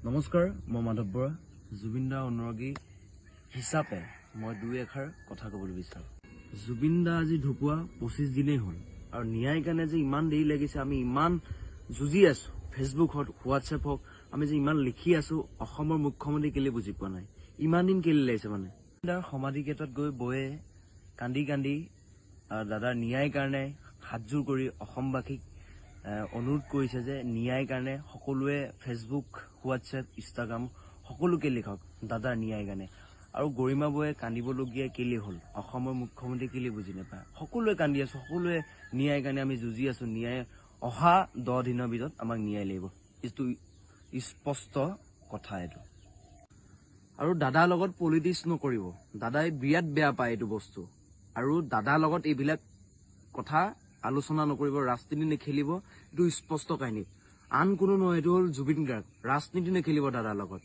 নমস্কাৰ, মই মাধৱ বৰা। জুবিন দাৰ অনুৰাগী হিচাপে মই দুই এষাৰ কথা ক'বলৈ বিচাৰোঁ। জুবিন দা আজি ঢুকুৱা 25 দিনেই হ'ল আৰু ন্যায়ৰ কাৰণে যে ইমান দেৰি লাগিছে, আমি ইমান যুঁজি আছো। ফেচবুক হওক, হোৱাটছএপ হওক, আমি যে ইমান লিখি আছো, অসমৰ মুখ্যমন্ত্ৰী কেলে বুজি পোৱা নাই, ইমান দিন কেলে লাগিছে। মানে দাৰ সমাধি ক্ষেত্ৰত গৈ বৌয়ে কান্দি কান্দি দাদাৰ ন্যায়ৰ কাৰণে হাতযোৰ কৰি অসমবাসীক অনুৰোধ কৰিছে যে ন্যায়ৰ কাৰণে সকলোৱে ফেচবুক, হোৱাটছএপ, ইনষ্টাগ্ৰাম সকলোকে লিখক দাদাৰ ন্যায়ৰ কাৰণে। আৰু গৰিমা বৌয়ে কান্দিবলগীয়া কেলে হ'ল, অসমৰ মুখ্যমন্ত্ৰী কেলে বুজি নাপায়। সকলোৱে কান্দি আছো, সকলোৱে ন্যায়ৰ কাৰণে আমি যুঁজি আছো। ন্যায় অহা 10 দিনৰ ভিতৰত আমাক ন্যায় লাগিব, এইটো স্পষ্ট কথা। এইটো আৰু দাদাৰ লগত পলিটিক্স নকৰিব, দাদাই বিৰাট বেয়া পায় এইটো বস্তু। আৰু দাদাৰ লগত এইবিলাক কথা আলোচনা নকৰিব, ৰাজনীতি নেখেলিব, এইটো স্পষ্ট কাহিনী। আন কোনো নহয়, এইটো হ'ল জুবিন গাৰ্গ। ৰাজনীতি নেখেলিব দাদাৰ লগত।